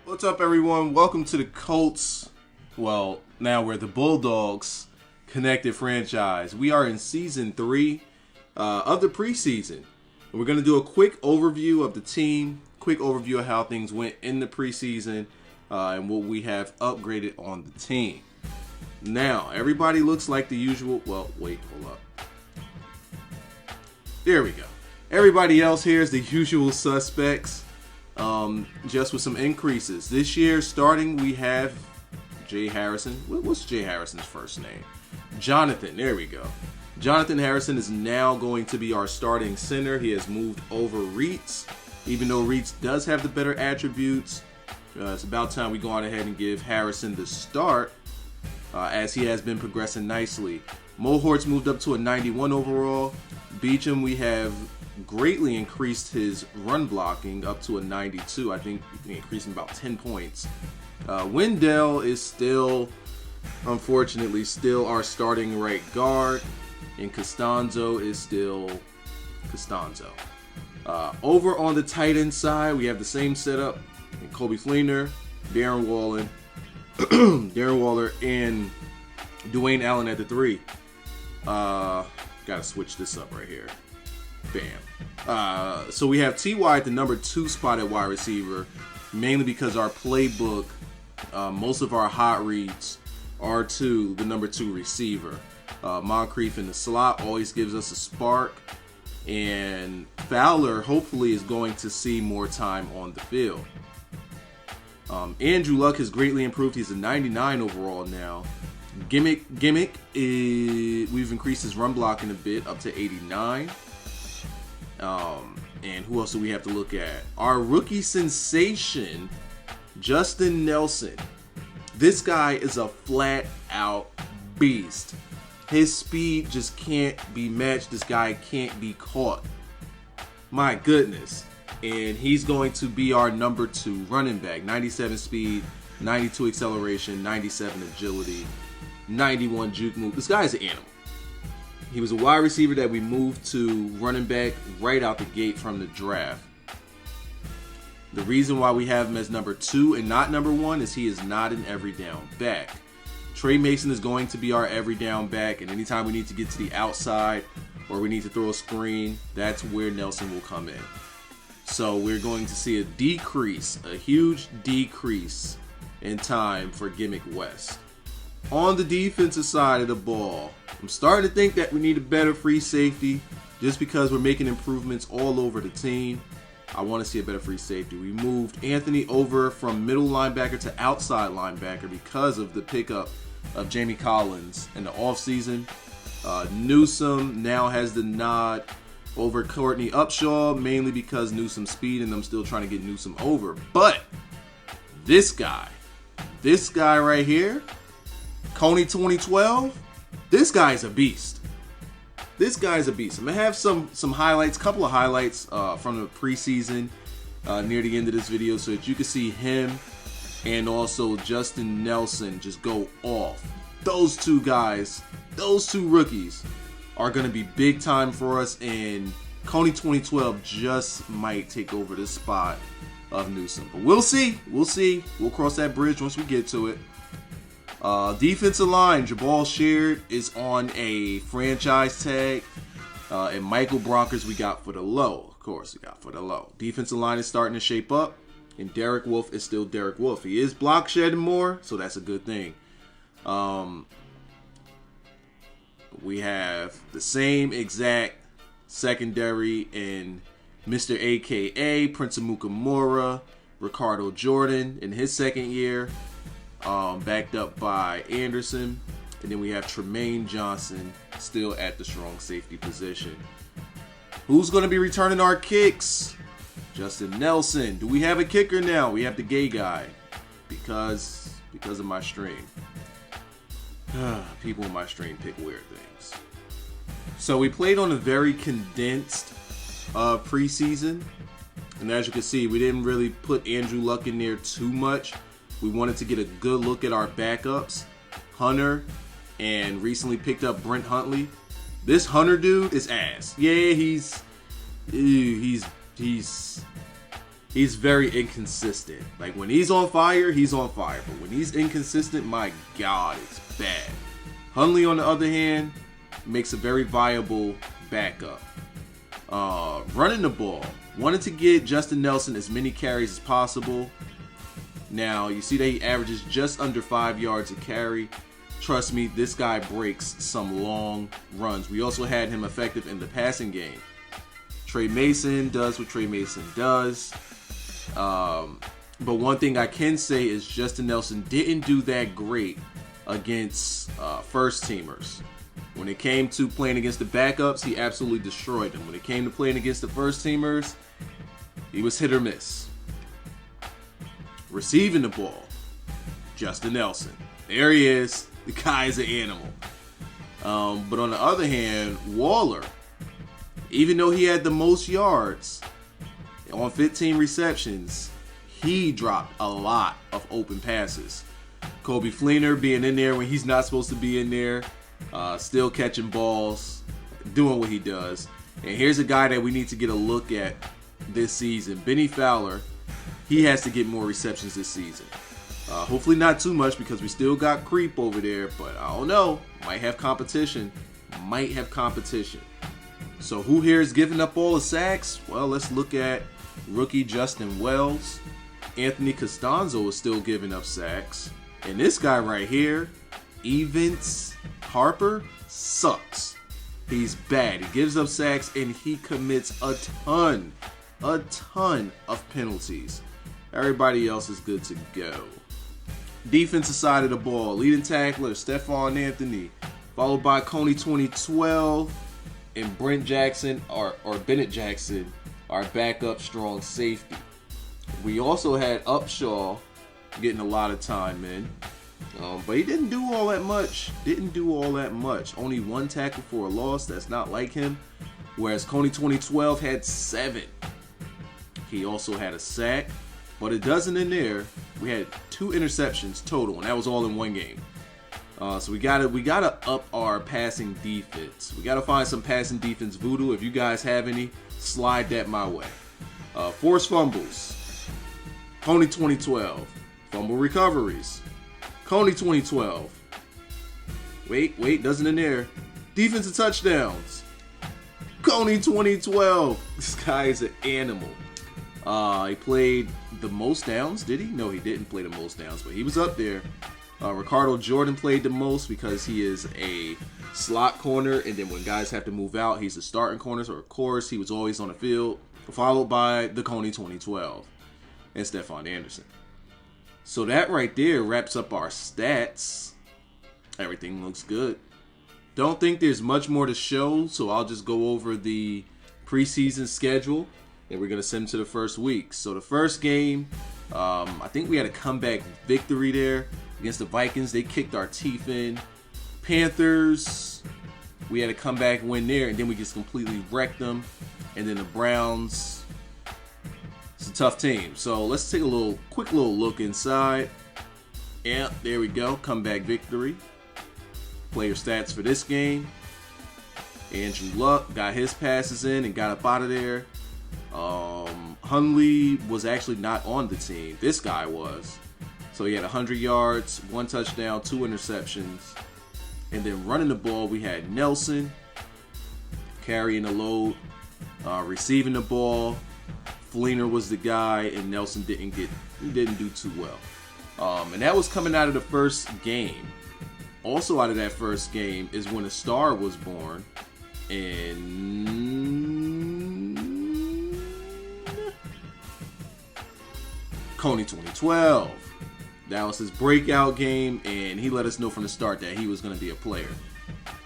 What's up, everyone? Welcome to the Colts. Well, now we're the Bulldogs connected franchise. We are in season 3 of the preseason. And we're going to do a quick overview of the team, quick overview of how things went in the preseason, and what we have upgraded on the team. Now, everybody looks like the usual. Well, wait, hold up. There we go. Everybody else here is the usual suspects, just with some increases. This year, starting, we have Jay Harrison. What's Jay Harrison's first name? Jonathan. There we go. Jonathan Harrison is now going to be our starting center. He has moved over Reitz. Even though Reitz does have the better attributes, it's about time we go on ahead and give Harrison the start, as he has been progressing nicely. Mohort's moved up to a 91 overall. Beecham, we have greatly increased his run blocking up to a 92. I think we increased him about 10 points. Wendell is still, unfortunately, still our starting right guard. And Costanzo is still Costanzo. Over on the tight end side, we have the same setup. Kobe Fleener, Darren Waller, and Dwayne Allen at the 3. Gotta switch this up right here. Bam. So we have T.Y. at the number 2 spot at wide receiver, mainly because our playbook, most of our hot reads are to the number 2 receiver. Moncrief in the slot always gives us a spark, and Fowler hopefully is going to see more time on the field. Andrew Luck has greatly improved. He's a 99 overall now. Gimmick we've increased his run blocking a bit up to 89. And who else do we have to look at? Our rookie sensation, Justin Nelson. This guy is a flat out beast. His speed just can't be matched. This guy can't be caught. My goodness. And he's going to be our number 2 running back. 97 speed, 92 acceleration, 97 agility, 91 juke move. This guy is an animal. He was a wide receiver that we moved to running back right out the gate from the draft. The reason why we have him as number 2 and not number 1 is he is not an every down back. Trey Mason is going to be our every down back, and anytime we need to get to the outside or we need to throw a screen, that's where Nelson will come in. So we're going to see a huge decrease in time for Gimmick West. On the defensive side of the ball, I'm starting to think that we need a better free safety just because we're making improvements all over the team. I want to see a better free safety. We moved Anthony over from middle linebacker to outside linebacker because of the pickup of Jamie Collins in the offseason. Newsome now has the nod over Courtney Upshaw, mainly because Newsome's speed, and I'm still trying to get Newsome over. But this guy right here, Coney 2012, this guy's a beast. This guy's a beast. I'm going to have some highlights, couple of highlights from the preseason near the end of this video so that you can see him and also Justin Nelson just go off. Those two guys, those two rookies are going to be big time for us, and Coney 2012 just might take over the spot of Newsome. But we'll see. We'll cross that bridge once we get to it. Defensive line, Jabal Sheard is on a franchise tag. And Michael Bronkers we got for the low. Of course, we got for the low. Defensive line is starting to shape up. And Derek Wolfe is still Derek Wolfe. He is block shedding more, so that's a good thing. We have the same exact secondary in Mr. AKA Prince of Mukamura, Ricardo Jordan in his second year. Backed up by Anderson. And then we have Tremaine Johnson still at the strong safety position. Who's going to be returning our kicks? Justin Nelson. Do we have a kicker now? We have the gay guy. Because of my stream. People in my stream pick weird things. So we played on a very condensed preseason. And as you can see, we didn't really put Andrew Luck in there too much. We wanted to get a good look at our backups, Hunter, and recently picked up Brent Huntley. This Hunter dude is ass. Yeah, he's he's very inconsistent. Like, when he's on fire, he's on fire. But when he's inconsistent, my God, it's bad. Hundley, on the other hand, makes a very viable backup. Running the ball. Wanted to get Justin Nelson as many carries as possible. Now, you see that he averages just under 5 yards a carry. Trust me, this guy breaks some long runs. We also had him effective in the passing game. Trey Mason does what Trey Mason does. But one thing I can say is Justin Nelson didn't do that great against first teamers. When it came to playing against the backups, he absolutely destroyed them. When it came to playing against the first teamers, he was hit or miss. Receiving the ball, Justin Nelson. There he is. The guy is an animal. But on the other hand, Waller, even though he had the most yards on 15 receptions, he dropped a lot of open passes. Kobe Fleener being in there when he's not supposed to be in there, still catching balls, doing what he does. And here's a guy that we need to get a look at this season. Bennie Fowler, he has to get more receptions this season. Hopefully not too much because we still got creep over there, but I don't know. Might have competition. So who here is giving up all the sacks? Well, let's look at rookie Justin Wells. Anthony Costanzo is still giving up sacks. And this guy right here, Evans Harper, sucks. He's bad. He gives up sacks and he commits a ton of penalties. Everybody else is good to go. Defensive side of the ball, leading tackler Stephon Anthony, followed by Coney 2012 and Brent Jackson or Bennett Jackson, our backup strong safety. We also had Upshaw getting a lot of time in, but he didn't do all that much. Only 1 tackle for a loss. That's not like him. Whereas Coney 2012 had 7. He also had a sack. But it doesn't in there. We had 2 interceptions total, and that was all in one game. So we gotta up our passing defense. We gotta find some passing defense voodoo. If you guys have any, slide that my way. Forced fumbles. Coney 2012. Fumble recoveries. Coney 2012. Wait, doesn't in there. Defensive touchdowns. Coney 2012. This guy is an animal. He played the most downs, did he? No, he didn't play the most downs, but he was up there. Ricardo Jordan played the most because he is a slot corner, and then when guys have to move out, he's a starting corner, so of course he was always on the field, followed by the Coney 2012 and Stephon Anderson. So that right there wraps up our stats. Everything looks good. Don't think there's much more to show, so I'll just go over the preseason schedule. And we're going to send them to the first week. So the first game, I think we had a comeback victory there against the Vikings. They kicked our teeth in. Panthers, we had a comeback win there, and then we just completely wrecked them. And then the Browns, it's a tough team. So let's take a quick little look inside. Yeah, there we go. Comeback victory. Player stats for this game. Andrew Luck got his passes in and got up out of there. Hundley was actually not on the team. This guy was. So he had 100 yards, 1 touchdown, 2 interceptions. And then running the ball, we had Nelson carrying the load, receiving the ball. Fleener was the guy, and Nelson didn't do too well. And that was coming out of the first game. Also out of that first game is when a star was born. And Coney 2012. That was his breakout game, and he let us know from the start that he was going to be a player.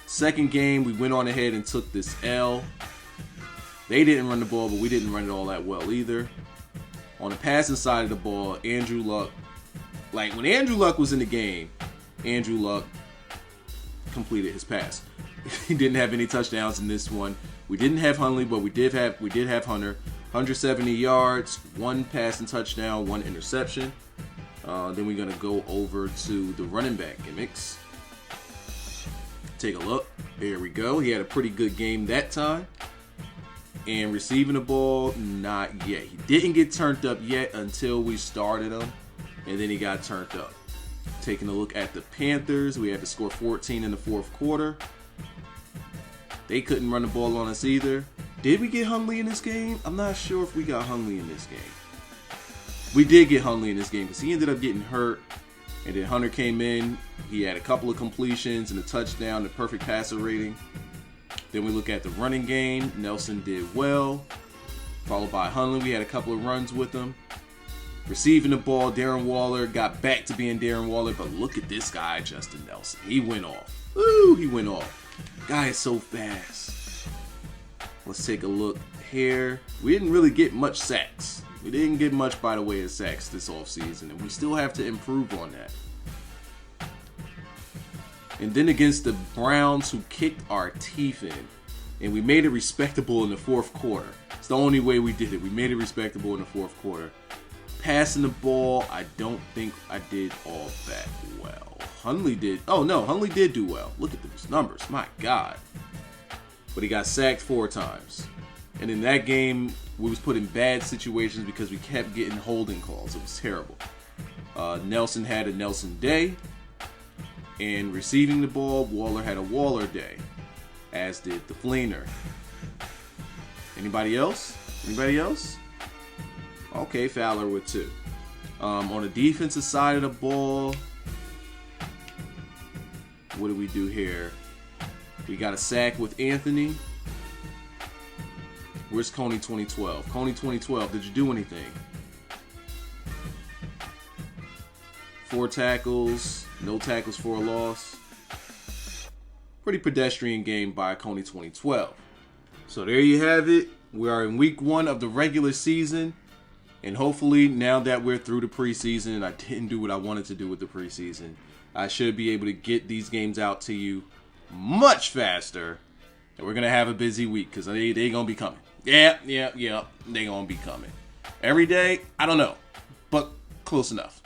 Second game, we went on ahead and took this L. They didn't run the ball, but we didn't run it all that well either. On the passing side of the ball, Andrew Luck. Like, when Andrew Luck was in the game, Andrew Luck completed his pass. He didn't have any touchdowns in this one. We didn't have Hundley, but we did have Hunter. 170 yards, 1 passing touchdown, 1 interception. Then we're going to go over to the running back gimmicks. Take a look. There we go. He had a pretty good game that time. And receiving the ball, not yet. He didn't get turned up yet until we started him. And then he got turned up. Taking a look at the Panthers, we had to score 14 in the fourth quarter. They couldn't run the ball on us either. Did we get Hundley in this game? I'm not sure if we got Hundley in this game. We did get Hundley in this game because he ended up getting hurt. And then Hunter came in. He had a couple of completions and a touchdown, the perfect passer rating. Then we look at the running game. Nelson did well. Followed by Hundley. We had a couple of runs with him. Receiving the ball, Darren Waller got back to being Darren Waller. But look at this guy, Justin Nelson. He went off. Woo, he went off. Guy is so fast. Let's take a look here. We didn't really get much sacks. We didn't get much by the way of sacks this offseason. And we still have to improve on that. And then against the Browns, who kicked our teeth in. And we made it respectable in the fourth quarter. It's the only way we did it. We made it respectable in the fourth quarter. Passing the ball, I don't think I did all that well. Hundley did. Oh, no. Hundley did do well. Look at those numbers. My God. But he got sacked 4 times. And in that game, we was put in bad situations because we kept getting holding calls. It was terrible. Nelson had a Nelson day. And receiving the ball, Waller had a Waller day, as did the Fleener. Anybody else? Anybody else? Okay, Fowler with 2. On the defensive side of the ball, what do we do here? We got a sack with Anthony. Where's Coney 2012? Coney 2012, did you do anything? 4 tackles, no tackles for a loss. Pretty pedestrian game by Coney 2012. So there you have it. We are in week 1 of the regular season. And hopefully now that we're through the preseason and I didn't do what I wanted to do with the preseason, I should be able to get these games out to you much faster. And we're going to have a busy week because they going to be coming. Yeah. They going to be coming. Every day? I don't know. But close enough.